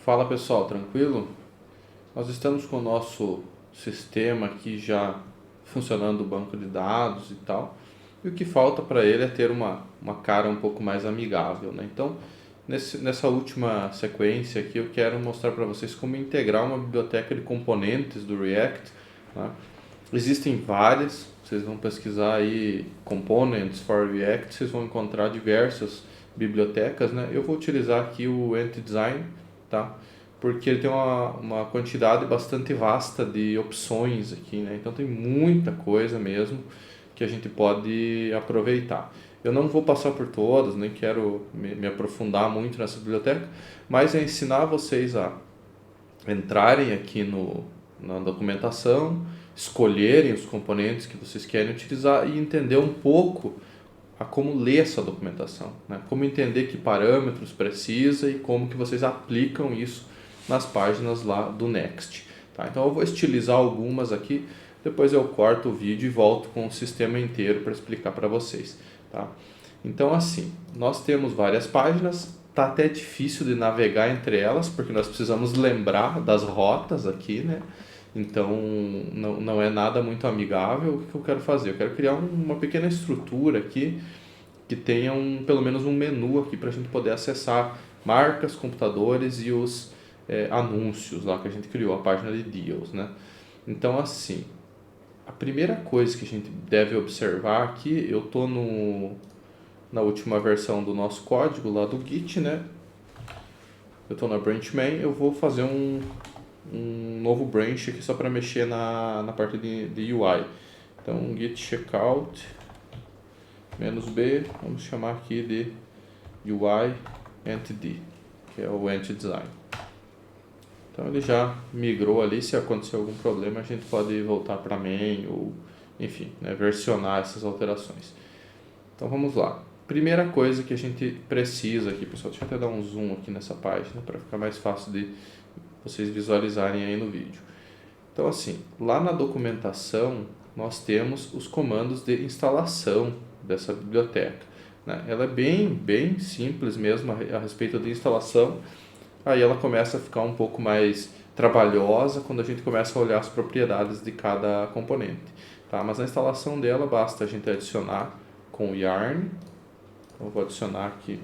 Fala pessoal, tranquilo? Nós estamos com o nosso sistema aqui já funcionando o banco de dados e tal, e o que falta para ele é ter uma cara um pouco mais amigável, né? Então, nessa última sequência aqui, eu quero mostrar para vocês como integrar uma biblioteca de componentes do React, né? Existem várias, vocês vão pesquisar aí Components for React, vocês vão encontrar diversas bibliotecas, né? Eu vou utilizar aqui o Anti-Design, tá? Porque ele tem uma quantidade bastante vasta de opções aqui, né? Então tem muita coisa mesmo que a gente pode aproveitar. Eu não vou passar por todas, nem quero me aprofundar muito nessa biblioteca, mas é ensinar vocês a entrarem aqui na documentação, escolherem os componentes que vocês querem utilizar e entender um pouco a como ler essa documentação, né? Como entender que parâmetros precisa e como que vocês aplicam isso nas páginas lá do Next. Tá? Então eu vou estilizar algumas aqui, depois eu corto o vídeo e volto com o sistema inteiro para explicar para vocês. Tá? Então assim, nós temos várias páginas, tá até difícil de navegar entre elas, porque nós precisamos lembrar das rotas aqui, né? Então não é nada muito amigável. O que eu quero fazer? Eu quero criar uma pequena estrutura aqui que tenha pelo menos um menu aqui para a gente poder acessar marcas, computadores e os anúncios lá que a gente criou, a página de deals, né? Então assim, a primeira coisa que a gente deve observar aqui, eu tô na última versão do nosso código lá do Git, né? Eu estou na branch main, eu vou fazer um novo branch aqui só para mexer na parte de UI. Então git checkout -b, vamos chamar aqui de UI entity, que é o anti-design. Então ele já migrou ali, se acontecer algum problema a gente pode voltar para main ou enfim, né, versionar essas alterações. Então vamos lá. Primeira coisa que a gente precisa aqui, pessoal, deixa eu até dar um zoom aqui nessa página para ficar mais fácil de vocês visualizarem aí no vídeo. Então assim, lá na documentação nós temos os comandos de instalação dessa biblioteca, né? Ela é bem simples mesmo a respeito de instalação, aí ela começa a ficar um pouco mais trabalhosa quando a gente começa a olhar as propriedades de cada componente, tá? Mas na instalação dela basta a gente adicionar com o Yarn. Então eu vou adicionar aqui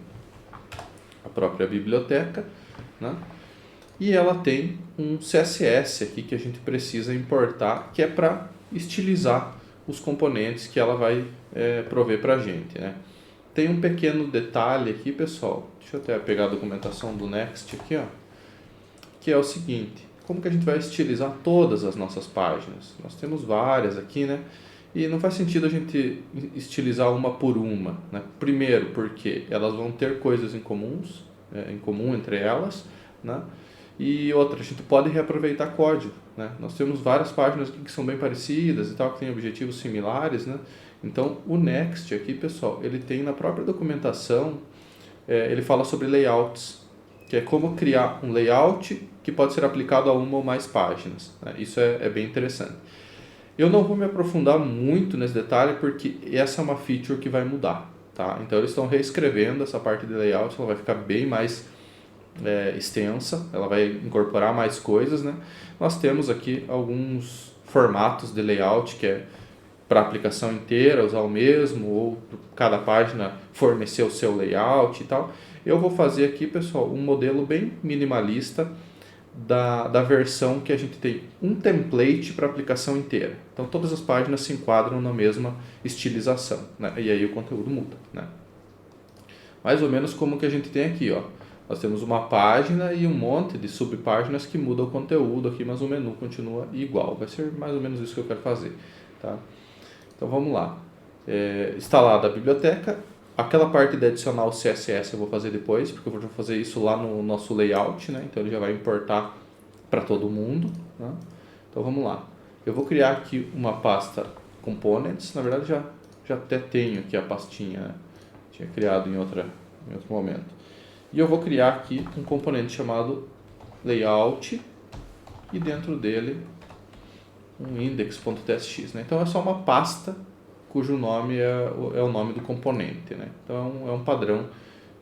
a própria biblioteca, né? E ela tem um CSS aqui que a gente precisa importar, que é para estilizar os componentes que ela vai prover para a gente, né? Tem um pequeno detalhe aqui, pessoal, deixa eu até pegar a documentação do Next aqui, ó, que é o seguinte: como que a gente vai estilizar todas as nossas páginas? Nós temos várias aqui, né? E não faz sentido a gente estilizar uma por uma, né? Primeiro, porque elas vão ter coisas em comum entre elas, né? E outra, a gente pode reaproveitar código, né? Nós temos várias páginas aqui que são bem parecidas e tal, que têm objetivos similares, né? Então, o Next aqui, pessoal, ele tem na própria documentação, ele fala sobre layouts, que é como criar um layout que pode ser aplicado a uma ou mais páginas, né? Isso é bem interessante. Eu não vou me aprofundar muito nesse detalhe, porque essa é uma feature que vai mudar, tá? Então, eles estão reescrevendo essa parte de layout, ela vai ficar bem mais extensa, ela vai incorporar mais coisas, né? Nós temos aqui alguns formatos de layout que é para a aplicação inteira usar o mesmo, ou cada página fornecer o seu layout e tal. Eu vou fazer aqui, pessoal, um modelo bem minimalista da versão que a gente tem um template para a aplicação inteira. Então todas as páginas se enquadram na mesma estilização, né? E aí o conteúdo muda, né? Mais ou menos como que a gente tem aqui, ó. Nós temos uma página e um monte de subpáginas que mudam o conteúdo aqui, mas o menu continua igual. Vai ser mais ou menos isso que eu quero fazer, tá? Então vamos lá. Instalada a biblioteca, aquela parte de adicionar o CSS eu vou fazer depois, porque eu vou fazer isso lá no nosso layout, né? Então ele já vai importar para todo mundo, né? Então vamos lá. Eu vou criar aqui uma pasta Components, na verdade já até tenho aqui a pastinha, né? Tinha criado em outro momento. E eu vou criar aqui um componente chamado layout e dentro dele um index.tsx, né? Então é só uma pasta cujo nome é o nome do componente, né? Então é um padrão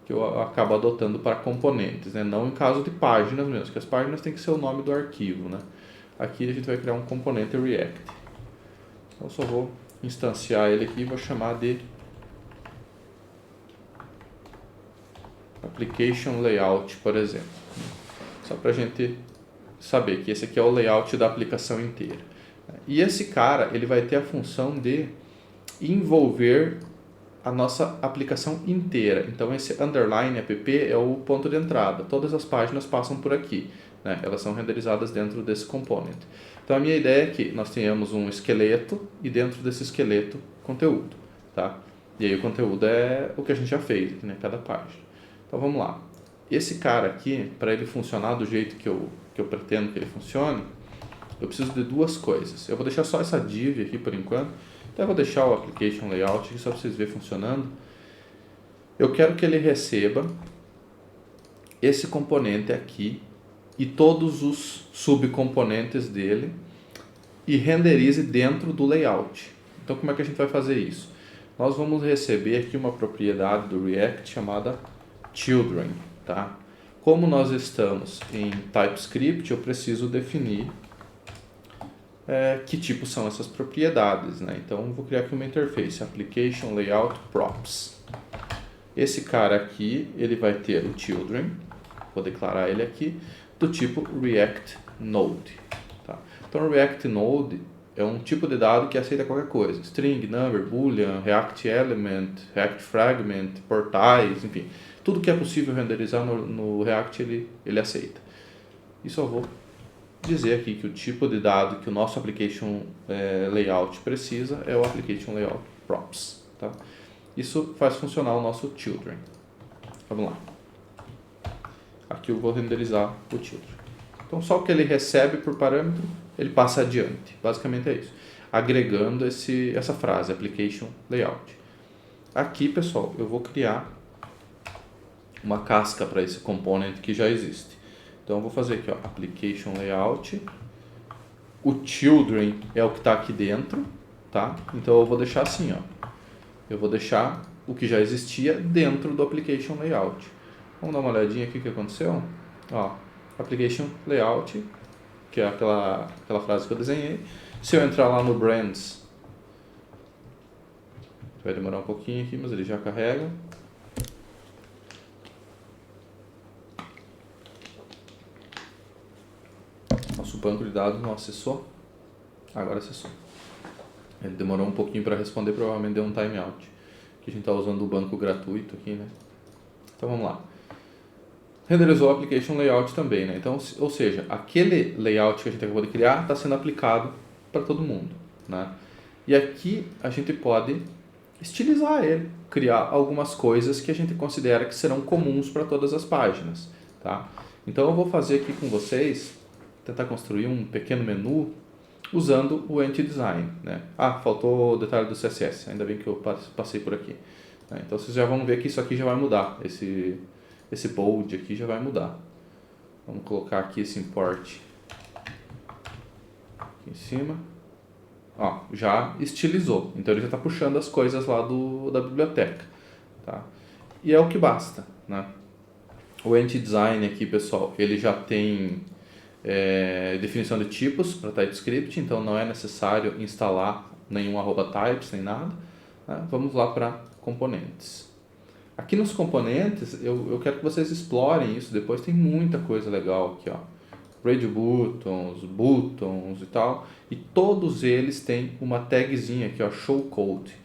que eu acabo adotando para componentes, né? Não em caso de páginas mesmo, que as páginas tem que ser o nome do arquivo, né? Aqui a gente vai criar um componente React. Então eu só vou instanciar ele aqui e vou chamar de Application Layout, por exemplo. Só para a gente saber que esse aqui é o layout da aplicação inteira. E esse cara, ele vai ter a função de envolver a nossa aplicação inteira. Então esse underline app é o ponto de entrada. Todas as páginas passam por aqui, né? Elas são renderizadas dentro desse component. Então a minha ideia é que nós tenhamos um esqueleto e dentro desse esqueleto conteúdo, tá? E aí o conteúdo é o que a gente já fez aqui, né? Cada página. Então vamos lá. Esse cara aqui, para ele funcionar do jeito que eu pretendo que ele funcione, eu preciso de duas coisas. Eu vou deixar só essa div aqui por enquanto. Então eu vou deixar o Application Layout aqui só para vocês verem funcionando. Eu quero que ele receba esse componente aqui e todos os subcomponentes dele e renderize dentro do layout. Então como é que a gente vai fazer isso? Nós vamos receber aqui uma propriedade do React chamada Children, tá? Como nós estamos em TypeScript, eu preciso definir que tipo são essas propriedades, né? Então eu vou criar aqui uma interface, Application Layout Props. Esse cara aqui, ele vai ter o Children, vou declarar ele aqui, do tipo React Node. Tá? Então React Node é um tipo de dado que aceita qualquer coisa, string, number, boolean, React Element, React Fragment, portais, enfim, tudo que é possível renderizar no React ele aceita. E só vou dizer aqui que o tipo de dado que o nosso Application Layout precisa é o Application Layout Props. Tá? Isso faz funcionar o nosso Children. Vamos lá. Aqui eu vou renderizar o Children. Então só o que ele recebe por parâmetro, ele passa adiante. Basicamente é isso. Agregando essa frase, Application Layout. Aqui, pessoal, eu vou criar uma casca para esse component que já existe. Então eu vou fazer aqui, ó, Application Layout. O Children é o que está aqui dentro, tá? Então eu vou deixar assim, ó. Eu vou deixar o que já existia dentro do Application Layout. Vamos dar uma olhadinha aqui o que aconteceu. Ó, Application Layout, que é aquela frase que eu desenhei. Se eu entrar lá no Brands, vai demorar um pouquinho aqui, mas ele já carrega. Nosso banco de dados não acessou. Agora acessou. Ele demorou um pouquinho para responder, provavelmente deu um timeout. Que a gente está usando o banco gratuito aqui, né? Então vamos lá. Renderizou o Application Layout também, né? Então, ou seja, aquele layout que a gente acabou de criar está sendo aplicado para todo mundo, né? E aqui a gente pode estilizar ele, criar algumas coisas que a gente considera que serão comuns para todas as páginas, tá? Então eu vou fazer aqui com vocês, tentar construir um pequeno menu usando o Anti-Design, né? Ah, faltou o detalhe do CSS, ainda bem que eu passei por aqui. Né? Então vocês já vão ver que isso aqui já vai mudar, esse bold aqui já vai mudar. Vamos colocar aqui esse import aqui em cima. Ó, já estilizou, então ele já está puxando as coisas lá da biblioteca. Tá? E é o que basta, né? O Anti-Design aqui, pessoal, ele já tem definição de tipos para TypeScript, então não é necessário instalar nenhum @types nem nada. Né? Vamos lá para componentes. Aqui nos componentes eu quero que vocês explorem isso, depois tem muita coisa legal aqui, ó. Radio buttons e tal, e todos eles têm uma tagzinha aqui, ó, show code,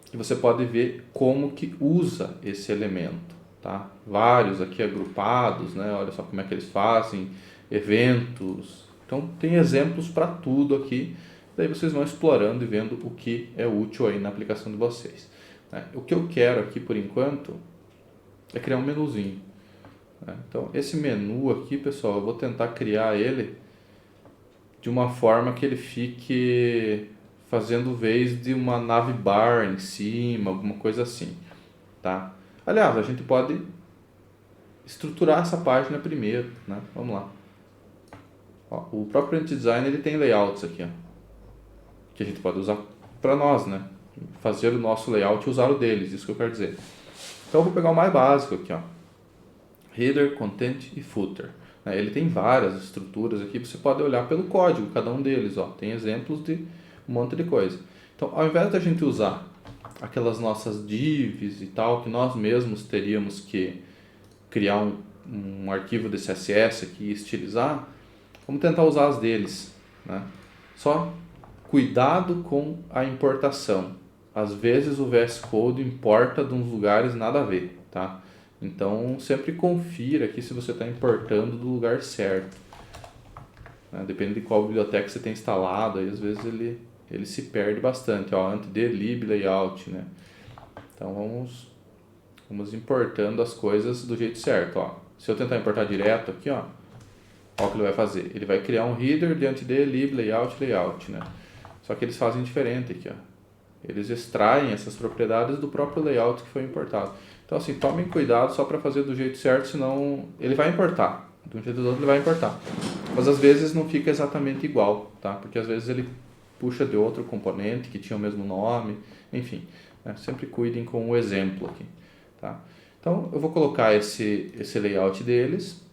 que você pode ver como que usa esse elemento, tá? Vários aqui agrupados, né? Olha só como é que eles fazem, eventos, então tem exemplos para tudo aqui, daí vocês vão explorando e vendo o que é útil aí na aplicação de vocês. Né? O que eu quero aqui por enquanto é criar um menuzinho. Né? Então esse menu aqui, pessoal, eu vou tentar criar ele de uma forma que ele fique fazendo vez de uma navbar em cima, alguma coisa assim, tá? Aliás, a gente pode estruturar essa página primeiro, né? Vamos lá. Ó, o próprio Anti-Design ele tem layouts aqui, ó, que a gente pode usar para nós, né? Fazer o nosso layout e usar o deles, isso que eu quero dizer. Então eu vou pegar o mais básico aqui, ó. Header, Content e Footer. Ele tem várias estruturas aqui, você pode olhar pelo código, cada um deles, ó, tem exemplos de um monte de coisa. Então, ao invés da gente usar aquelas nossas divs e tal, que nós mesmos teríamos que criar um arquivo de CSS aqui e estilizar, vamos tentar usar as deles, né? Só cuidado com a importação. Às vezes o VS Code importa de uns lugares nada a ver, tá? Então sempre confira aqui se você está importando do lugar certo, né? Depende de qual biblioteca você tem instalado, aí às vezes ele se perde bastante, ó, anti-d lib layout, né? Então vamos importando as coisas do jeito certo, ó. Se eu tentar importar direto aqui, ó, o que ele vai fazer? Ele vai criar um header de anti-d lib layout, né? Só que eles fazem diferente aqui, ó. Eles extraem essas propriedades do próprio layout que foi importado. Então, assim, tomem cuidado só para fazer do jeito certo, senão ele vai importar. De um jeito ou do outro ele vai importar. Mas às vezes não fica exatamente igual, tá? Porque às vezes ele puxa de outro componente que tinha o mesmo nome, enfim. Né? Sempre cuidem com o exemplo aqui, tá? Então, eu vou colocar esse layout deles,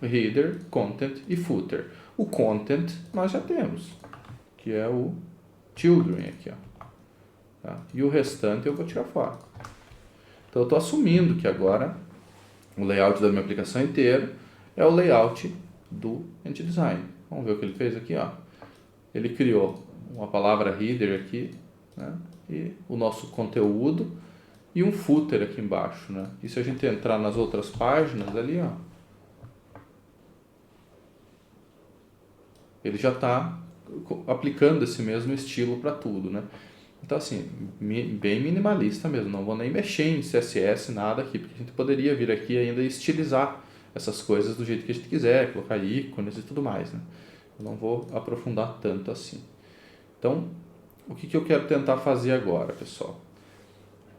header, content e footer. O content nós já temos, que é o children aqui, ó. Tá? E o restante eu vou tirar fora. Então eu estou assumindo que agora o layout da minha aplicação inteira é o layout do Anti-Design. Vamos ver o que ele fez aqui, ó. Ele criou uma palavra header aqui, né? E o nosso conteúdo e um footer aqui embaixo, né? E se a gente entrar nas outras páginas ali, ó, ele já está aplicando esse mesmo estilo para tudo, né? Então, assim, bem minimalista mesmo, não vou nem mexer em CSS, nada aqui, porque a gente poderia vir aqui ainda e estilizar essas coisas do jeito que a gente quiser, colocar ícones e tudo mais, né? Eu não vou aprofundar tanto assim. Então, o que eu quero tentar fazer agora, pessoal?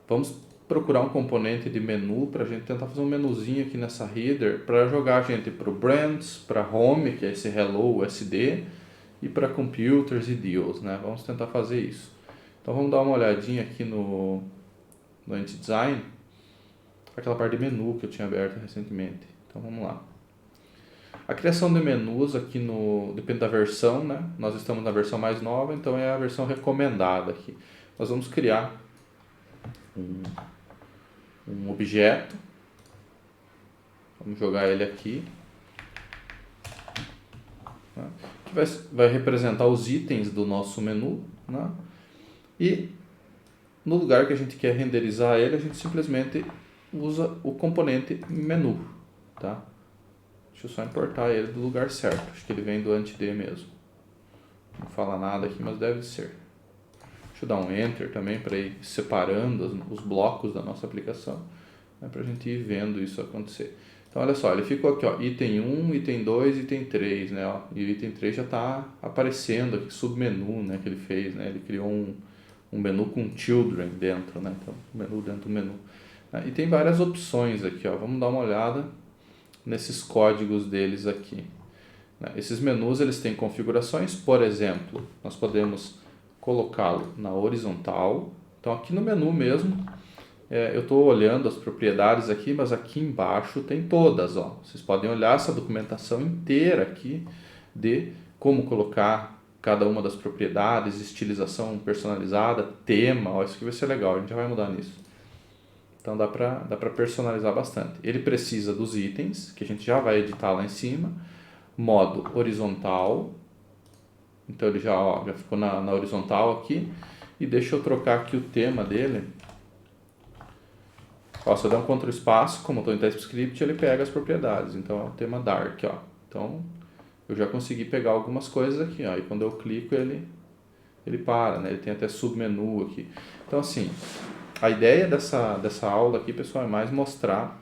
Vamos procurar um componente de menu para a gente tentar fazer um menuzinho aqui nessa header para jogar a gente para o brands, para home, que é esse hello SD, e para computers e deals, né? Vamos tentar fazer isso. Então vamos dar uma olhadinha aqui no Anti-Design, aquela parte de menu que eu tinha aberto recentemente. Então vamos lá. A criação de menus aqui depende da versão, né? Nós estamos na versão mais nova, então é a versão recomendada aqui. Nós vamos criar um objeto, vamos jogar ele aqui, né? Que vai representar os itens do nosso menu, né? E no lugar que a gente quer renderizar ele, a gente simplesmente usa o componente menu, tá? Deixa eu só importar ele do lugar certo, acho que ele vem do anti-d mesmo. Não fala nada aqui, mas deve ser. Deixa eu dar um enter também para ir separando os blocos da nossa aplicação, né, para a gente ir vendo isso acontecer. Então olha só, ele ficou aqui, ó, item 1, item 2, item 3, né, ó, e o item 3 já está aparecendo aqui, submenu, né, que ele fez, né, ele criou um menu com children dentro, né, então menu dentro do menu. E tem várias opções aqui, ó, vamos dar uma olhada nesses códigos deles aqui. Esses menus eles têm configurações, por exemplo, nós podemos colocá-lo na horizontal. Então aqui no menu mesmo, eu estou olhando as propriedades aqui, mas aqui embaixo tem todas, ó. Vocês podem olhar essa documentação inteira aqui de como colocar cada uma das propriedades, estilização personalizada, tema, ó, isso aqui vai ser legal, a gente já vai mudar nisso. Então dá para personalizar bastante. Ele precisa dos itens, que a gente já vai editar lá em cima, modo horizontal, então ele já ficou na horizontal aqui, e deixa eu trocar aqui o tema dele. Ó, se eu der um Ctrl espaço, como estou em TypeScript, ele pega as propriedades, então é o tema dark, ó. Então eu já consegui pegar algumas coisas aqui, ó, e quando eu clico ele para, né? Ele tem até submenu aqui. Então assim, a ideia dessa aula aqui, pessoal, é mais mostrar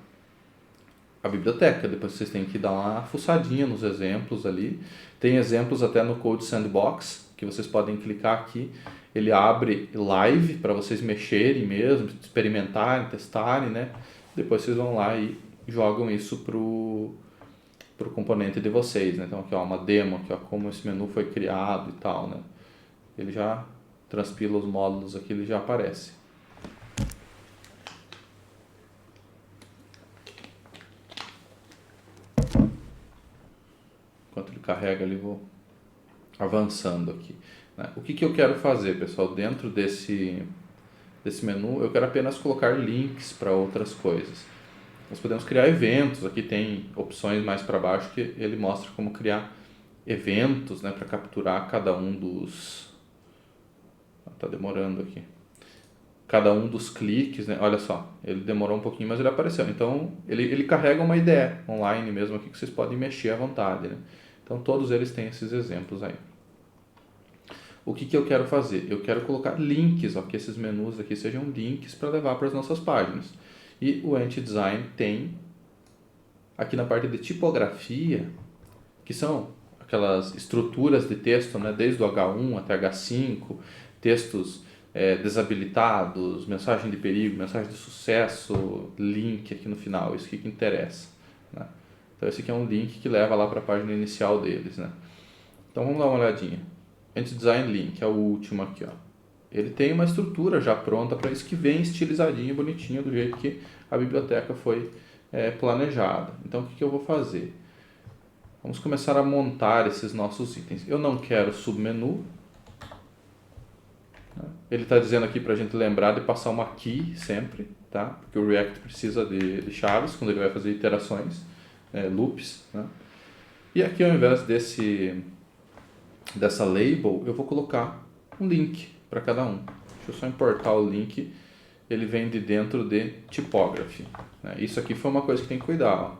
a biblioteca. Depois vocês têm que dar uma fuçadinha nos exemplos ali. Tem exemplos até no Code Sandbox, que vocês podem clicar aqui. Ele abre live para vocês mexerem mesmo, experimentarem, testarem, né? Depois vocês vão lá e jogam isso pro componente de vocês, né? Então aqui, ó, uma demo, aqui, ó, como esse menu foi criado e tal, né? Ele já transpila os módulos aqui, ele já aparece. Enquanto ele carrega ali, vou avançando aqui, né? O que eu quero fazer, pessoal, dentro desse menu? Eu quero apenas colocar links para outras coisas. Nós podemos criar eventos, aqui tem opções mais para baixo que ele mostra como criar eventos, né, para capturar cada um dos... Tá demorando aqui. Cada um dos cliques, né? Olha só, ele demorou um pouquinho, mas ele apareceu. Então, ele carrega uma IDE online mesmo aqui que vocês podem mexer à vontade, né? Então, todos eles têm esses exemplos aí. O que eu quero fazer? Eu quero colocar links, ó, que esses menus aqui sejam links para levar para as nossas páginas. E o Anti-Design tem, aqui na parte de tipografia, que são aquelas estruturas de texto, né, desde o H1 até H5, textos desabilitados, mensagem de perigo, mensagem de sucesso, link aqui no final, isso que interessa, né? Então esse aqui é um link que leva lá para a página inicial deles, né? Então vamos dar uma olhadinha. Anti-Design Link é o último aqui, ó. Ele tem uma estrutura já pronta para isso, que vem estilizadinho, bonitinho, do jeito que a biblioteca foi planejada. Então o que eu vou fazer? Vamos começar a montar esses nossos itens. Eu não quero submenu. Ele está dizendo aqui para a gente lembrar de passar uma key sempre, tá? Porque o React precisa de chaves quando ele vai fazer iterações, loops, né? E aqui, ao invés dessa label, eu vou colocar um link para cada um. Deixa eu só importar o link. Ele vem de dentro de typography, né? Isso aqui foi uma coisa que tem que cuidar, ó.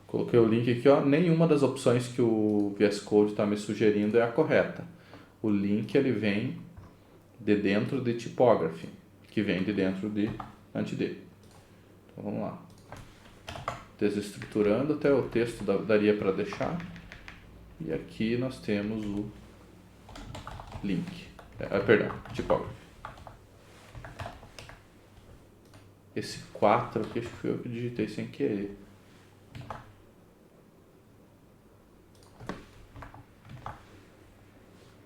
Coloquei o link aqui, ó. Nenhuma das opções que o VS Code está me sugerindo é a correta. O link ele vem de dentro de typography, que vem de dentro de anti-D. Então vamos lá. Desestruturando, até o texto daria para deixar. E aqui nós temos o link. Perdão, typography. Esse 4 aqui acho que foi eu que digitei sem querer.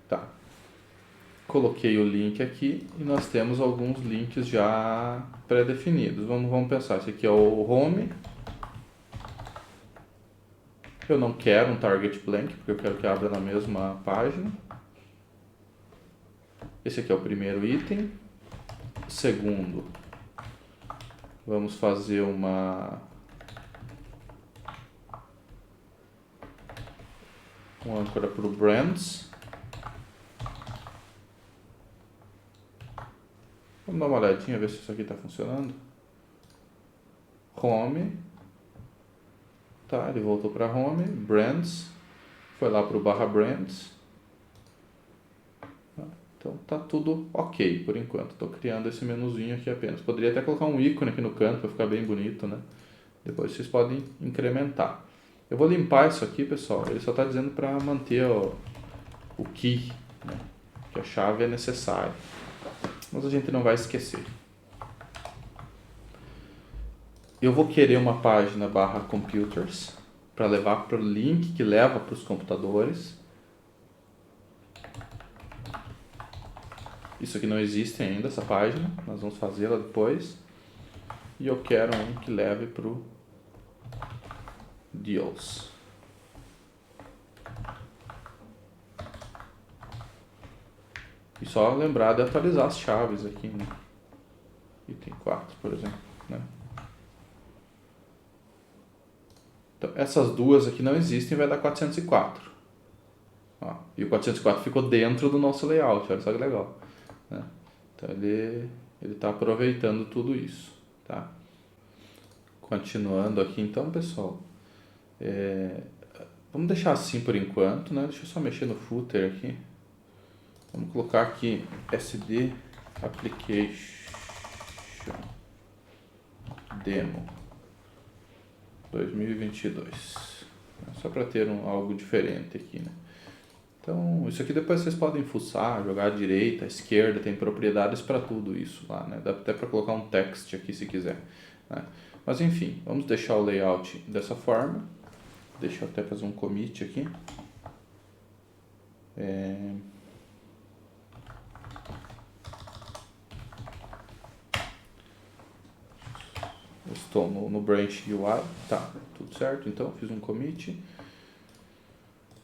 Tá. Coloquei o link aqui e nós temos alguns links já pré-definidos. Vamos pensar, esse aqui é o home. Eu não quero um target blank, porque eu quero que abra na mesma página. Esse aqui é o primeiro item. Segundo, vamos fazer uma âncora para o brands. Vamos dar uma olhadinha, ver se isso aqui está funcionando. Home. Tá, ele voltou para home. Brands. Foi lá para o /brands. Então tá tudo ok por enquanto. Estou criando esse menuzinho aqui apenas. Poderia até colocar um ícone aqui no canto para ficar bem bonito, né? Depois vocês podem incrementar. Eu vou limpar isso aqui, pessoal. Ele só está dizendo para manter o key, né? Que a chave é necessária. Mas a gente não vai esquecer. Eu vou querer uma página /computers para levar para o link que leva para os computadores. Isso aqui não existe ainda, essa página. Nós vamos fazê-la depois. E eu quero um que leve para o deals. E só lembrar de atualizar as chaves aqui, né? Item 4, por exemplo, né? Então, essas duas aqui não existem, vai dar 404. Ó, e o 404 ficou dentro do nosso layout, olha só que legal, né? Então ele está aproveitando tudo isso, tá? Continuando aqui então, pessoal, vamos deixar assim por enquanto, né? Deixa eu só mexer no footer aqui. Vamos colocar aqui SD Application Demo 2022. Só para ter algo diferente aqui, né? Então, isso aqui depois vocês podem fuçar, jogar à direita, à esquerda, tem propriedades para tudo isso lá, né? Dá até para colocar um text aqui se quiser, né? Mas enfim, vamos deixar o layout dessa forma. Deixa eu até fazer um commit aqui. Eu estou no branch UI, tá, tudo certo, então fiz um commit.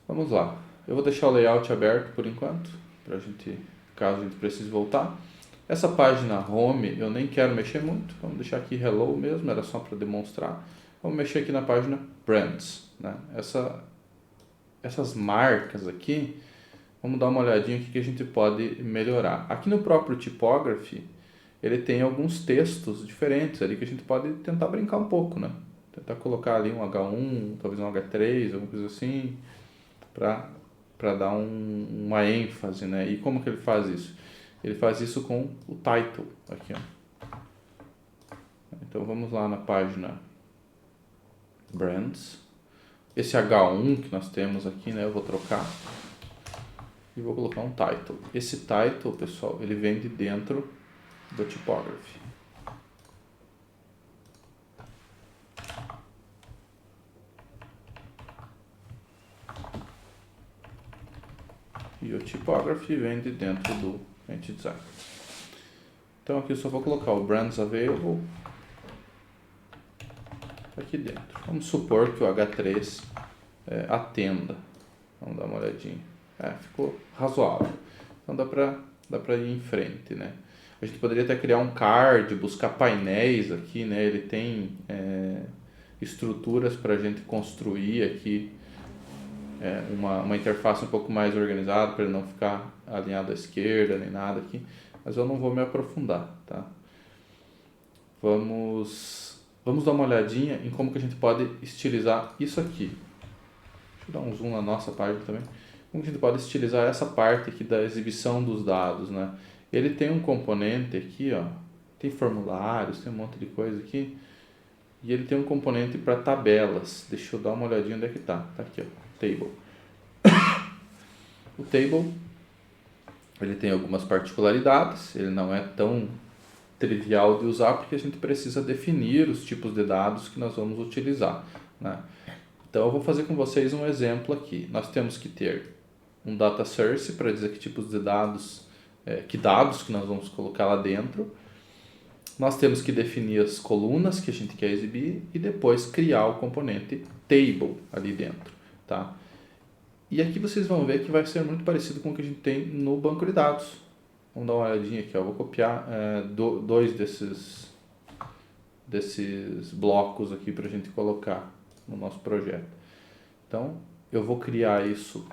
Vamos lá. Eu vou deixar o layout aberto por enquanto, pra gente, caso a gente precise voltar. Essa página home eu nem quero mexer muito, vamos deixar aqui hello mesmo, era só para demonstrar. Vamos mexer aqui na página brands, né? Essas marcas aqui, vamos dar uma olhadinha o que a gente pode melhorar. Aqui no próprio typography, ele tem alguns textos diferentes ali que a gente pode tentar brincar um pouco, né? Tentar colocar ali um H1, talvez um H3, alguma coisa assim, para dar uma ênfase, né? E como que ele faz isso? Ele faz isso com o title aqui, ó. Então vamos lá na página Brands. Esse H1 que nós temos aqui, né? Eu vou trocar e vou colocar um title. Esse title, pessoal, ele vem de dentro do typography. E o typography vem de dentro do Design. Então aqui eu só vou colocar o Brands Available aqui dentro. Vamos supor que o H3 atenda. Vamos dar uma olhadinha. Ficou razoável. Então dá pra ir em frente, né? A gente poderia até criar um card, buscar painéis aqui, né? Ele tem estruturas para a gente construir aqui uma interface um pouco mais organizada, para ele não ficar alinhado à esquerda nem nada aqui. Mas eu não vou me aprofundar, tá? Vamos dar uma olhadinha em como que a gente pode estilizar isso aqui. Deixa eu dar um zoom na nossa página também. Como que a gente pode estilizar essa parte aqui da exibição dos dados, né? Ele tem um componente aqui, ó, tem formulários, tem um monte de coisa aqui. E ele tem um componente para tabelas. Deixa eu dar uma olhadinha onde é que tá. Tá aqui, ó, table. O table, ele tem algumas particularidades, ele não é tão trivial de usar porque a gente precisa definir os tipos de dados que nós vamos utilizar, né? Então eu vou fazer com vocês um exemplo aqui. Nós temos que ter um data source para dizer que tipos de dados, que dados que nós vamos colocar lá dentro. Nós temos que definir as colunas que a gente quer exibir e depois criar o componente table ali dentro, tá? E aqui vocês vão ver que vai ser muito parecido com o que a gente tem no banco de dados. Vamos dar uma olhadinha aqui, ó. Eu vou copiar dois desses blocos aqui para a gente colocar no nosso projeto. Então, eu vou criar isso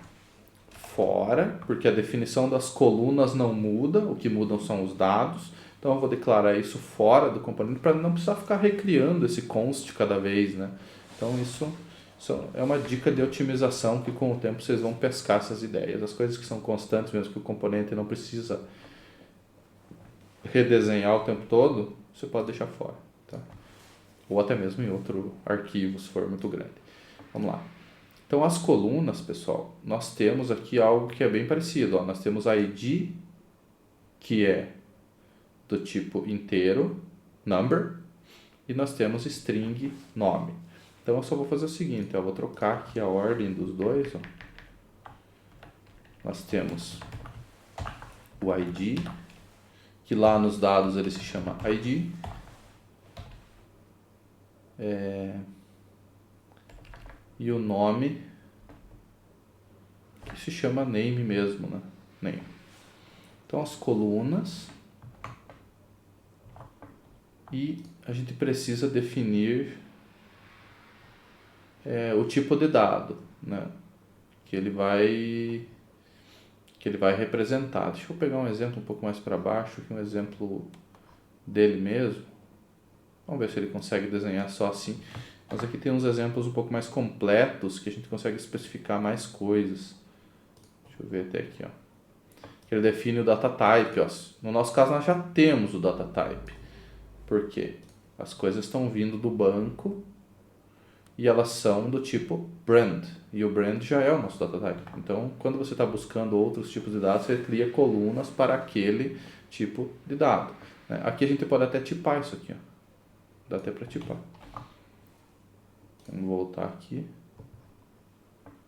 fora, porque a definição das colunas não muda, o que mudam são os dados. Então, eu vou declarar isso fora do componente para não precisar ficar recriando esse const cada vez, né? Então, isso é uma dica de otimização que com o tempo vocês vão pescar essas ideias. As coisas que são constantes, mesmo que o componente não precisa redesenhar o tempo todo, você pode deixar fora, tá? Ou até mesmo em outro arquivo, se for muito grande. Vamos lá. Então, as colunas, pessoal, nós temos aqui algo que é bem parecido, ó. Nós temos a ID, que é do tipo inteiro, number, e nós temos string, nome. Então, eu só vou fazer o seguinte, eu vou trocar aqui a ordem dos dois, ó. Nós temos o ID, que lá nos dados ele se chama ID, e o nome, que se chama name mesmo, né? Name. Então, as colunas, e a gente precisa definir o tipo de dado, né? que ele vai representar. Deixa eu pegar um exemplo um pouco mais para baixo, aqui um exemplo dele mesmo. Vamos ver se ele consegue desenhar só assim. Mas aqui tem uns exemplos um pouco mais completos que a gente consegue especificar mais coisas. Deixa eu ver até aqui, ó. Ele define o data type, ó. No nosso caso nós já temos o data type. Por quê? As coisas estão vindo do banco e elas são do tipo brand. E o brand já é o nosso data type. Então, quando você está buscando outros tipos de dados, você cria colunas para aquele tipo de dado. Aqui a gente pode até tipar isso aqui, ó. Dá até para tipar. Vamos voltar aqui.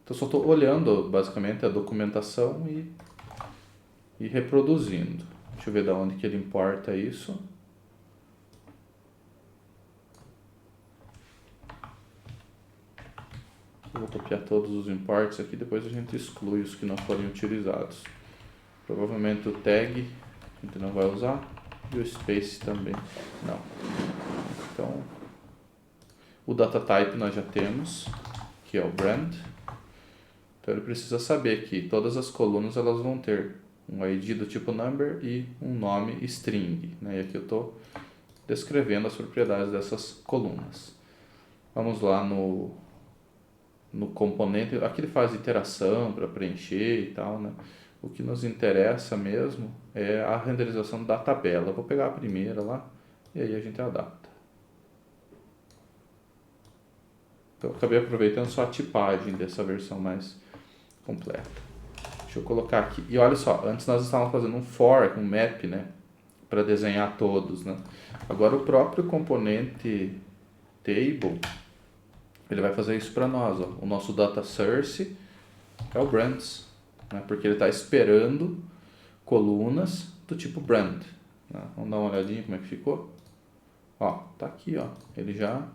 Então, só estou olhando basicamente a documentação e reproduzindo. Deixa eu ver de onde que ele importa isso. Eu vou copiar todos os imports aqui, depois a gente exclui os que não forem utilizados. Provavelmente o tag a gente não vai usar e o space também não. Então, o data type nós já temos, que é o brand. Então ele precisa saber que todas as colunas elas vão ter um ID do tipo number e um nome string, né? E aqui eu estou descrevendo as propriedades dessas colunas. Vamos lá no componente, aqui ele faz iteração para preencher e tal, né? O que nos interessa mesmo é a renderização da tabela. Eu vou pegar a primeira lá e aí a gente adapta. Então eu acabei aproveitando só a tipagem dessa versão mais completa. Deixa eu colocar aqui. E olha só, antes nós estávamos fazendo um for, um map, né? Para desenhar todos, né? Agora o próprio componente table, ele vai fazer isso para nós, ó. O nosso data source é o brands, né? Porque ele está esperando colunas do tipo brand, né? Vamos dar uma olhadinha como é que ficou. Ó, tá aqui, ó. Ele já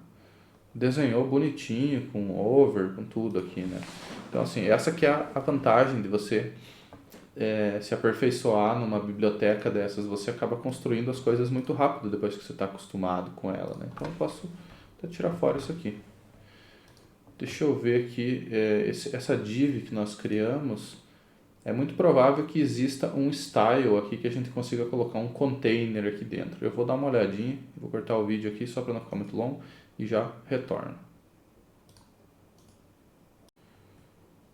desenhou bonitinho, com over, com tudo aqui, né? Então, assim, essa que é a vantagem de você se aperfeiçoar numa biblioteca dessas. Você acaba construindo as coisas muito rápido depois que você está acostumado com ela, né? Então, eu posso até tirar fora isso aqui. Deixa eu ver aqui, essa div que nós criamos, é muito provável que exista um style aqui que a gente consiga colocar um container aqui dentro. Eu vou dar uma olhadinha, vou cortar o vídeo aqui só para não ficar muito longo e já retorno.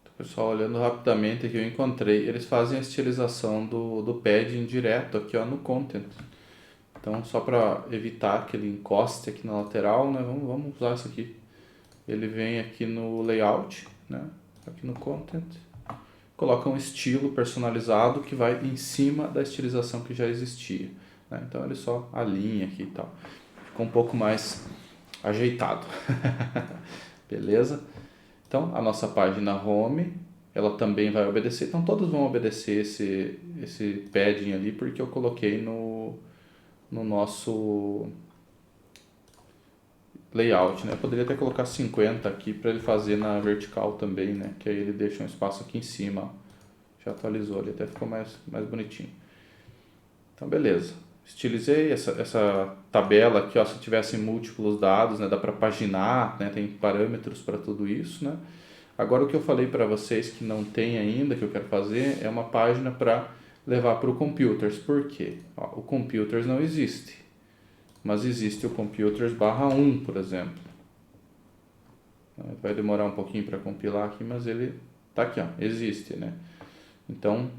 Então, pessoal, olhando rapidamente aqui eu encontrei, eles fazem a estilização do padding direto aqui, ó, no content. Então, só para evitar que ele encoste aqui na lateral, né, vamos usar isso aqui. Ele vem aqui no layout, né, aqui no content, coloca um estilo personalizado que vai em cima da estilização que já existia, né? Então ele só alinha aqui e tal, ficou um pouco mais ajeitado. Beleza? Então a nossa página home, ela também vai obedecer, então todos vão obedecer esse padding ali, porque eu coloquei no nosso layout, né? Eu poderia até colocar 50 aqui para ele fazer na vertical também, né? Que aí ele deixa um espaço aqui em cima, ó. Já atualizou ali, até ficou mais bonitinho. Então, beleza. Estilizei essa tabela aqui, ó, se tivesse múltiplos dados, né? Dá para paginar, né? Tem parâmetros para tudo isso, né? Agora, o que eu falei para vocês que não tem ainda, que eu quero fazer, é uma página para levar para o Computers. Por quê? Ó, o Computers não existe. Mas existe o Computers/1, por exemplo. Vai demorar um pouquinho para compilar aqui, mas ele tá aqui, ó, existe, né? Então,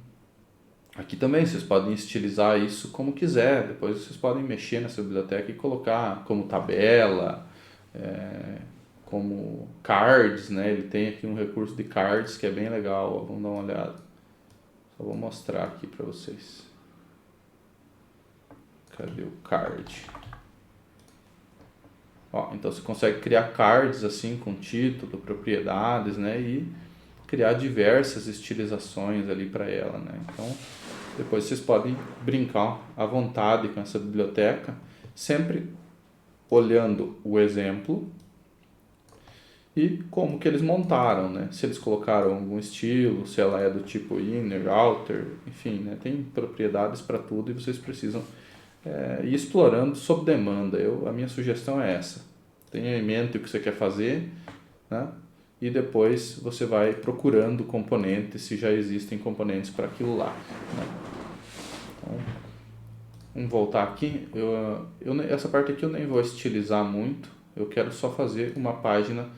aqui também vocês podem estilizar isso como quiser. Depois vocês podem mexer nessa biblioteca e colocar como tabela, como cards, né? Ele tem aqui um recurso de cards que é bem legal, ó. Vamos dar uma olhada. Só vou mostrar aqui para vocês. Cadê o card? Ó, então você consegue criar cards assim com título, propriedades, né? E criar diversas estilizações ali para ela, né? Então depois vocês podem brincar à vontade com essa biblioteca, sempre olhando o exemplo e como que eles montaram, né? Se eles colocaram algum estilo, se ela é do tipo inner, outer, enfim, né? Tem propriedades para tudo e vocês precisam ir explorando sob demanda. A minha sugestão é essa. Tenha em mente o que você quer fazer, né? E depois você vai procurando componentes, se já existem componentes para aquilo lá, né? Então, vamos voltar aqui. Essa parte aqui eu nem vou estilizar muito. Eu quero só fazer uma página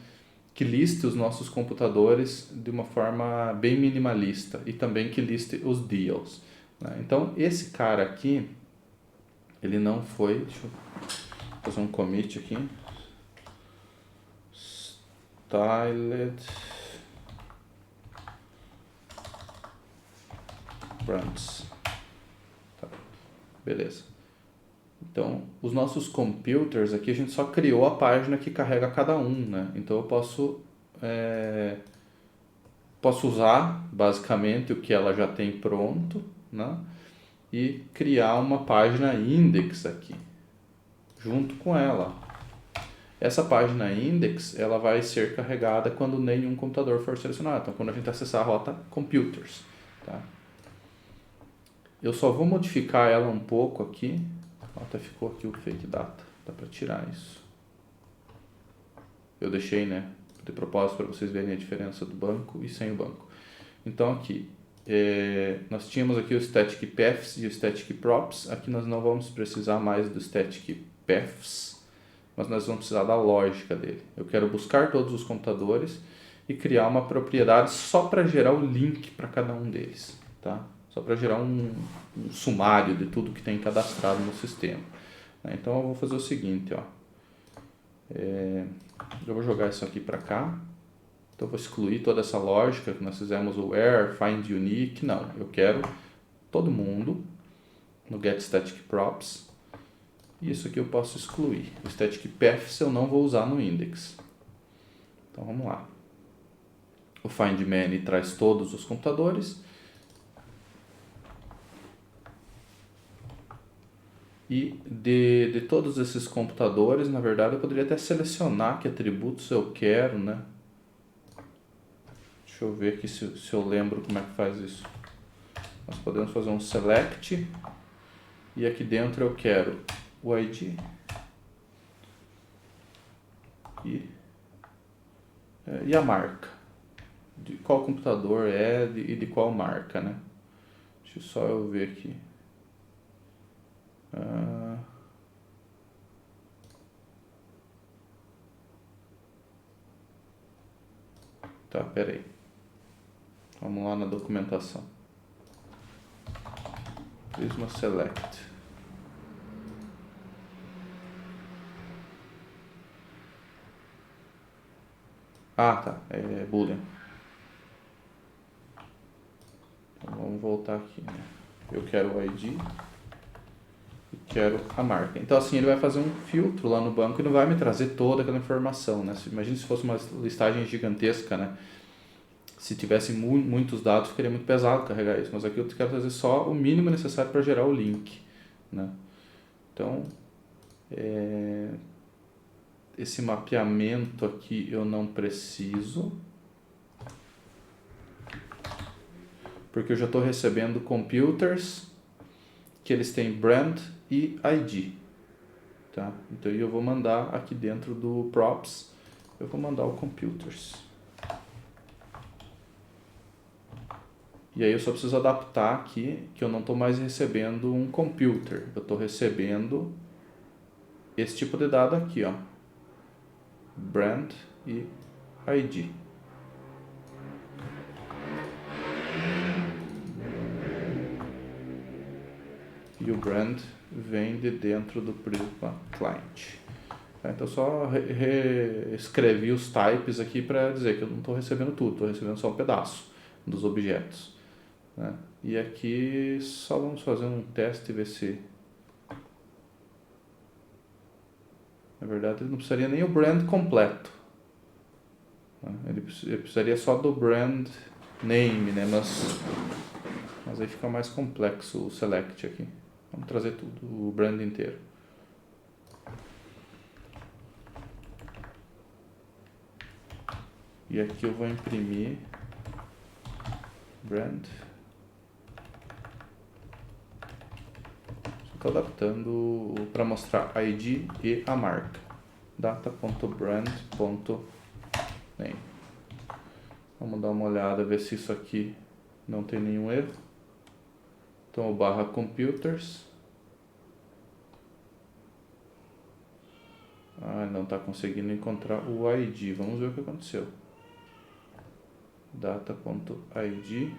que liste os nossos computadores de uma forma bem minimalista e também que liste os deals, né? Então, esse cara aqui, ele não foi... Deixa eu fazer um commit aqui. Styled brands. Tá. Beleza. Então, os nossos computers aqui, a gente só criou a página que carrega cada um, né? Então, eu posso usar basicamente o que ela já tem pronto, né? E criar uma página index aqui, junto com ela. Essa página index, ela vai ser carregada quando nenhum computador for selecionado. Então, quando a gente acessar a rota computers, tá? Eu só vou modificar ela um pouco aqui. Até ficou aqui o fake data. Dá para tirar isso. Eu deixei, né? De propósito para vocês verem a diferença do banco e sem o banco. Então aqui, nós tínhamos aqui o static paths e o static props. Aqui nós não vamos precisar mais do static paths, mas nós vamos precisar da lógica dele. Eu quero buscar todos os computadores e criar uma propriedade só para gerar o link para cada um deles, tá? Só para gerar um sumário de tudo que tem cadastrado no sistema. Então eu vou fazer o seguinte, ó. Eu vou jogar isso aqui para cá. Então eu vou excluir toda essa lógica que nós fizemos, o where, find unique. Não, eu quero todo mundo no get static props. E isso aqui eu posso excluir. O static paths eu não vou usar no index. Então vamos lá. O find many traz todos os computadores. E de todos esses computadores, na verdade, eu poderia até selecionar que atributos eu quero, né? Deixa eu ver aqui se eu lembro como é que faz isso. Nós podemos fazer um select e aqui dentro eu quero o ID e a marca. De qual computador é e de qual marca, né? Deixa só eu ver aqui. Tá, peraí. Vamos lá na documentação. Prisma Select. Ah, tá. É Boolean. Então vamos voltar aqui, né? Eu quero o ID e quero a marca. Então assim, ele vai fazer um filtro lá no banco e não vai me trazer toda aquela informação, né? Imagina se fosse uma listagem gigantesca, né? Se tivesse muitos dados, ficaria muito pesado carregar isso. Mas aqui eu quero trazer só o mínimo necessário para gerar o link, né? Então, esse mapeamento aqui eu não preciso, porque eu já estou recebendo computers que eles têm brand e ID, tá? Então eu vou mandar aqui dentro do props, eu vou mandar o computers. E aí eu só preciso adaptar aqui que eu não estou mais recebendo um computer, eu estou recebendo esse tipo de dado aqui, ó, brand e ID. E o brand vem de dentro do Prisma Client. Então só reescrevi os types aqui para dizer que eu não estou recebendo tudo, estou recebendo só um pedaço dos objetos, né? E aqui só vamos fazer um teste e ver se... Na verdade ele não precisaria nem o brand completo, né? Ele precisaria só do brand name, né? Mas aí fica mais complexo o select aqui. Vamos trazer tudo, o brand inteiro. E aqui eu vou imprimir brand. Estou adaptando para mostrar ID e a marca. Data.brand.name. Vamos dar uma olhada, ver se isso aqui não tem nenhum erro. Então o barra computers. Não está conseguindo encontrar o ID. Vamos ver o que aconteceu. Data.id.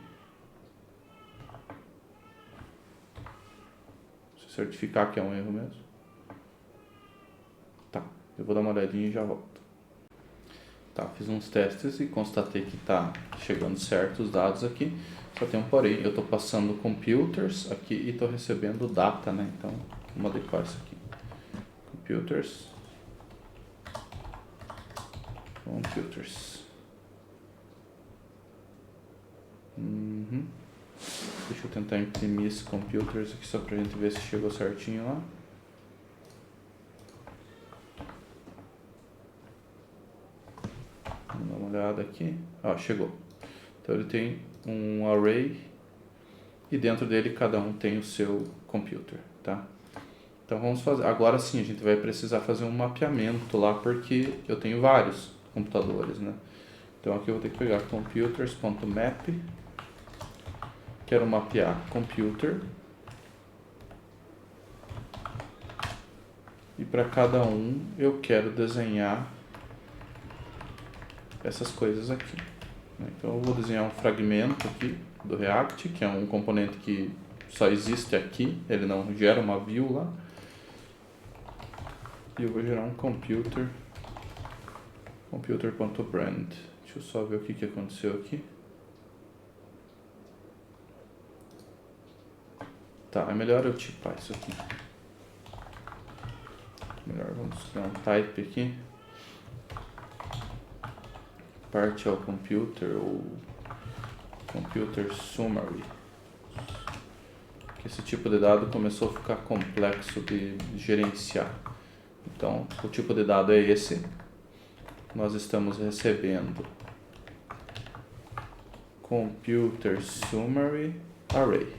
Se certificar que é um erro mesmo. Tá, eu vou dar uma olhadinha e já volto. Tá, fiz uns testes e constatei que está chegando certo os dados aqui. Só tem um porém, eu estou passando computers aqui e estou recebendo data, né? Então, vamos adequar isso aqui. Computers. Deixa eu tentar imprimir esse computers aqui só pra gente ver se chegou certinho lá. aqui, ó, chegou. Então ele tem um array e dentro dele cada um tem o seu computer, tá? Então vamos fazer, agora sim a gente vai precisar fazer um mapeamento lá porque eu tenho vários computadores, né? Então aqui eu vou ter que pegar computers.map, quero mapear computer e para cada um eu quero desenhar essas coisas aqui. Então eu vou desenhar um fragmento aqui do React, que é um componente que só existe aqui, ele não gera uma view lá. E eu vou gerar um computer.brand. Deixa eu só ver o que aconteceu aqui. Tá, é melhor eu tipar isso aqui. Melhor, vamos criar um type aqui. Partial computer ou computer summary. Que esse tipo de dado começou a ficar complexo de gerenciar. Então, o tipo de dado é esse. Nós estamos recebendo computer summary array,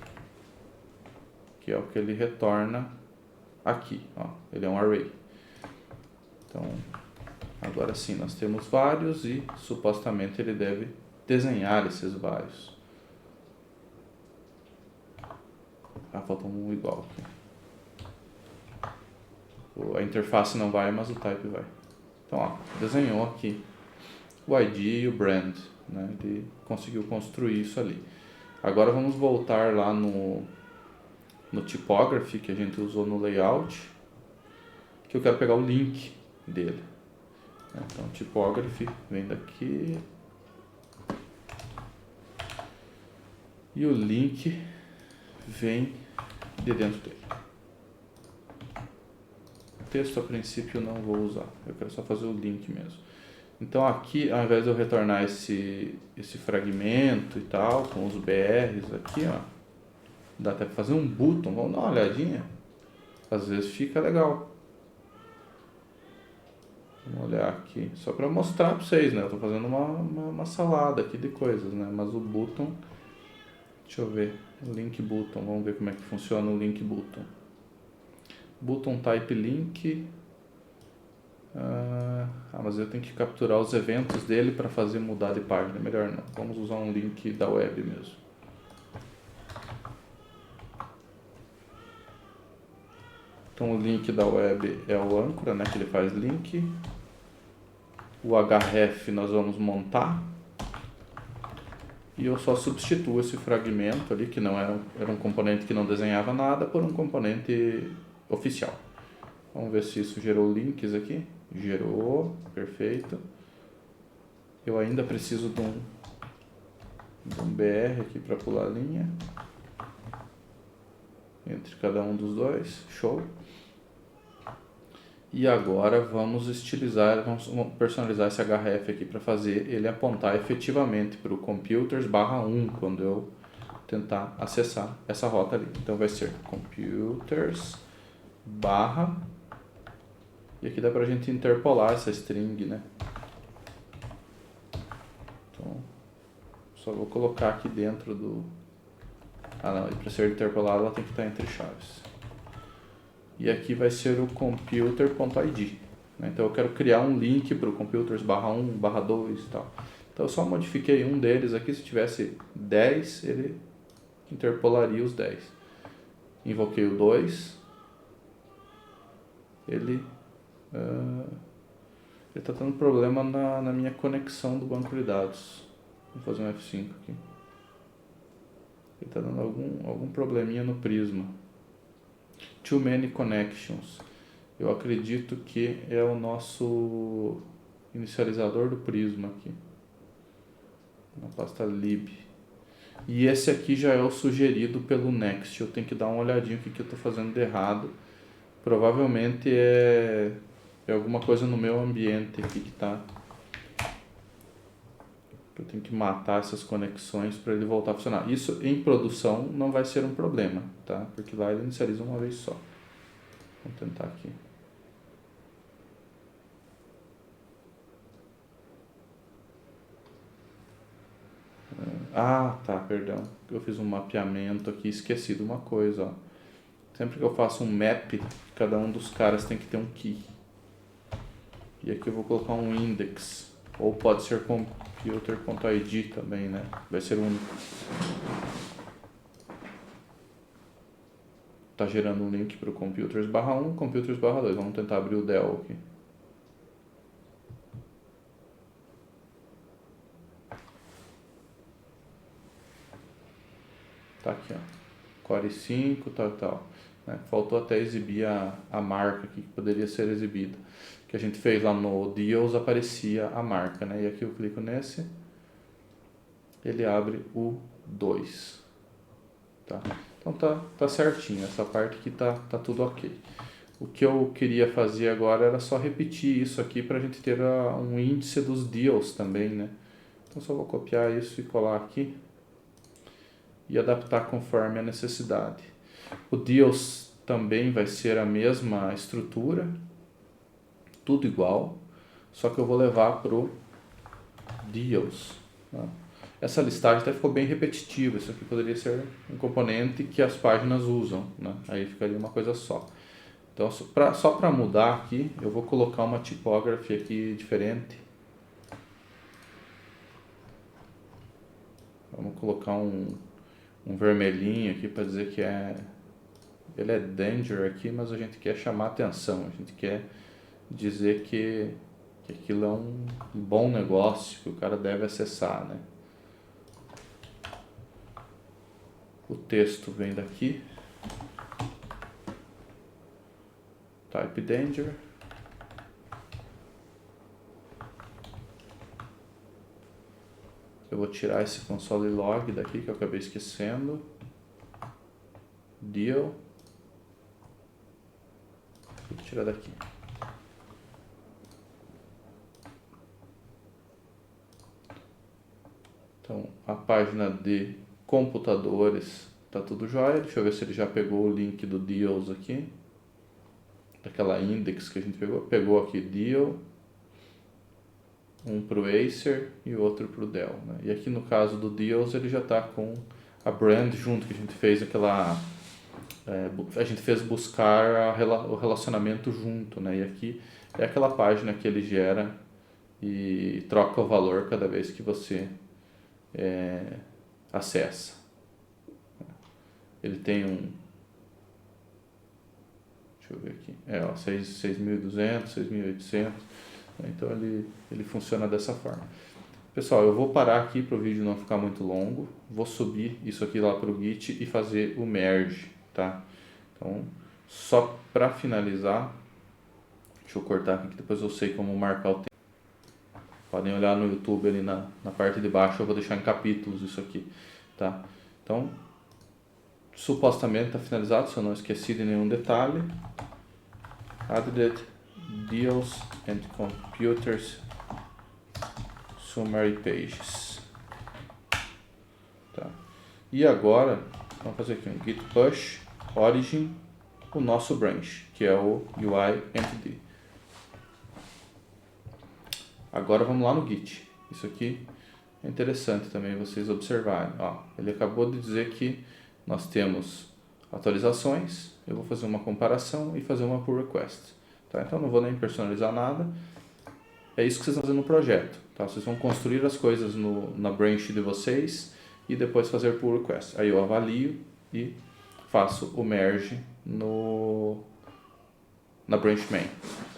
que é o que ele retorna aqui, ó, ele é um array. Então, agora sim, nós temos vários e supostamente ele deve desenhar esses vários. Ah, falta um igual aqui. A interface não vai, mas o type vai. Então, ó, desenhou aqui o ID e o brand, né? Ele conseguiu construir isso ali. Agora vamos voltar lá no typography que a gente usou no layout, que eu quero pegar o link dele. Então, typography vem daqui e o link vem de dentro dele. Texto a princípio eu não vou usar, eu quero só fazer o link mesmo. Então aqui, ao invés de eu retornar esse fragmento e tal, com os BRs aqui, ó, dá até pra fazer um button, vamos dar uma olhadinha, às vezes fica legal. Vamos olhar aqui, só para mostrar para vocês, né, eu tô fazendo uma salada aqui de coisas, né, mas o button, deixa eu ver, link button, vamos ver como é que funciona o link button. Button type link. Mas eu tenho que capturar os eventos dele para fazer mudar de página. Melhor não. Vamos usar um link da web mesmo. Então o link da web é o âncora, né, que ele faz link. O href nós vamos montar. E eu só substituo esse fragmento ali, que não era um componente que não desenhava nada, por um componente oficial. Vamos ver se isso gerou links aqui. Gerou, perfeito. Eu ainda preciso de um BR aqui para pular a linha entre cada um dos dois. Show. E agora vamos estilizar, vamos personalizar esse href aqui para fazer ele apontar efetivamente para o computers/1 quando eu tentar acessar essa rota ali. Então vai ser computers/ e aqui dá pra gente interpolar essa string, né? Então, só vou colocar aqui dentro do... não, e para ser interpolada ela tem que estar entre chaves. E aqui vai ser o computer.id, né? Então eu quero criar um link para o computers/1/2 e tal. Então eu só modifiquei um deles aqui, se tivesse 10, ele interpolaria os 10. Invoquei o 2, ele está dando problema na minha conexão do banco de dados. Vou fazer um F5 aqui. Ele está dando algum probleminha no Prisma. Too many connections. Eu acredito que é o nosso inicializador do Prisma aqui. Na pasta lib. E esse aqui já é o sugerido pelo Next. Eu tenho que dar uma olhadinha o que eu estou fazendo de errado. Provavelmente é alguma coisa no meu ambiente aqui que tá. Eu tenho que matar essas conexões para ele voltar a funcionar. Isso em produção não vai ser um problema, tá? Porque lá ele inicializa uma vez só. Vamos tentar aqui. Ah, tá, perdão. Eu fiz um mapeamento aqui, esqueci de uma coisa, ó. Sempre que eu faço um map, cada um dos caras tem que ter um key. E aqui eu vou colocar um index. Ou pode ser computer.id também, né? Vai ser único. Tá gerando um link para o computers/1, computers/2. Vamos tentar abrir o Dell aqui. Tá aqui, ó. Core 5, tal. Né? Faltou até exibir a marca aqui que poderia ser exibida. Que a gente fez lá no Deals, aparecia a marca, né? E aqui eu clico nesse, ele abre o 2. Tá? Então tá certinho, essa parte aqui tá tudo ok. O que eu queria fazer agora era só repetir isso aqui para a gente ter um índice dos deals também, né? Então só vou copiar isso e colar aqui e adaptar conforme a necessidade. O deals também vai ser a mesma estrutura, tudo igual, só que eu vou levar pro deals. Tá? Essa listagem até ficou bem repetitiva, isso aqui poderia ser um componente que as páginas usam, né? Aí ficaria uma coisa só. Então, só para mudar aqui, eu vou colocar uma tipografia aqui diferente. Vamos colocar um vermelhinho aqui para dizer que ele é danger aqui, mas a gente quer chamar atenção, a gente quer dizer que aquilo é um bom negócio, que o cara deve acessar, né? O texto vem daqui, type danger. Eu vou tirar esse console log daqui que eu acabei esquecendo. Deal. Vou tirar daqui. Então, a página de computadores tá tudo jóia. Deixa eu ver se ele já pegou o link do Deals aqui. Daquela index que a gente pegou. Pegou aqui Deal. Um para o Acer e outro para o Dell, né? E aqui no caso do Deals ele já está com a brand junto, que a gente fez aquela... a gente fez buscar o relacionamento junto, né? E aqui é aquela página que ele gera e troca o valor cada vez que você acessa. Ele tem um... Deixa eu ver aqui. 6.200, 6.800. Então ele funciona dessa forma. Pessoal, eu vou parar aqui para o vídeo não ficar muito longo. Vou subir isso aqui lá para o Git e fazer o merge, tá? Então, só para finalizar, deixa eu cortar aqui que depois eu sei como marcar o tempo. Podem olhar no YouTube ali na parte de baixo, eu vou deixar em capítulos isso aqui, tá? Então, supostamente está finalizado, se eu não esqueci de nenhum detalhe. Added Deals and Computers Summary Pages. Tá. E agora, vamos fazer aqui um git push origin, o nosso branch, que é o UI entity. Agora vamos lá no git. Isso aqui é interessante também vocês observarem. Ó, ele acabou de dizer que nós temos atualizações. Eu vou fazer uma comparação e fazer uma pull request. Tá? Então não vou nem personalizar nada. É isso que vocês vão fazer no projeto. Tá? Vocês vão construir as coisas na branch de vocês e depois fazer pull request. Aí eu avalio e faço o merge na branch main.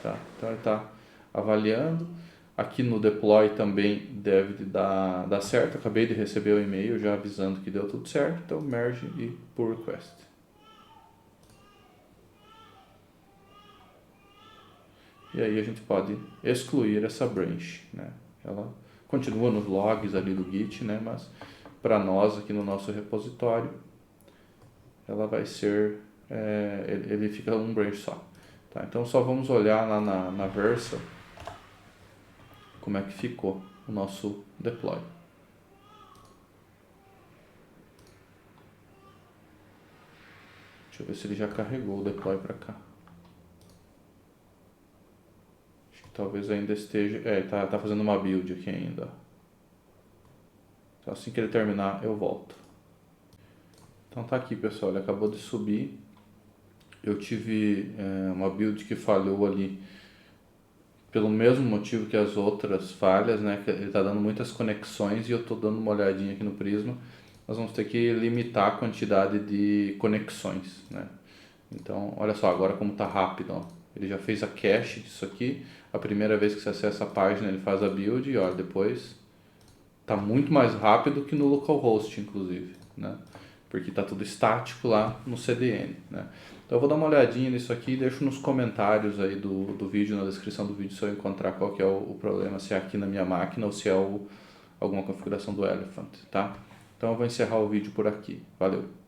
Tá? Então ele está avaliando. Aqui no deploy também deve dar certo. Acabei de receber o e-mail já avisando que deu tudo certo. Então merge e pull request. E aí a gente pode excluir essa branch, né? Ela continua nos logs ali do Git, né? Mas para nós aqui no nosso repositório, ela vai ser, ele fica um branch só. Tá? Então só vamos olhar lá na Versa como é que ficou o nosso deploy. Deixa eu ver se ele já carregou o deploy para cá. Talvez ainda esteja... tá fazendo uma build aqui ainda. Então assim que ele terminar eu volto. Então tá aqui, pessoal, ele acabou de subir. Eu tive uma build que falhou ali pelo mesmo motivo que as outras falhas, né? Que ele está dando muitas conexões e eu estou dando uma olhadinha aqui no Prisma. Nós vamos ter que limitar a quantidade de conexões, né? Então, olha só agora como está rápido, ó. Ele já fez a cache disso aqui. A primeira vez que você acessa a página ele faz a build e olha, depois está muito mais rápido que no localhost, inclusive, né? Porque está tudo estático lá no CDN, né? Então eu vou dar uma olhadinha nisso aqui e deixo nos comentários aí do vídeo, na descrição do vídeo, se eu encontrar qual que é o problema, se é aqui na minha máquina ou se é alguma configuração do Elephant, tá? Então eu vou encerrar o vídeo por aqui. Valeu!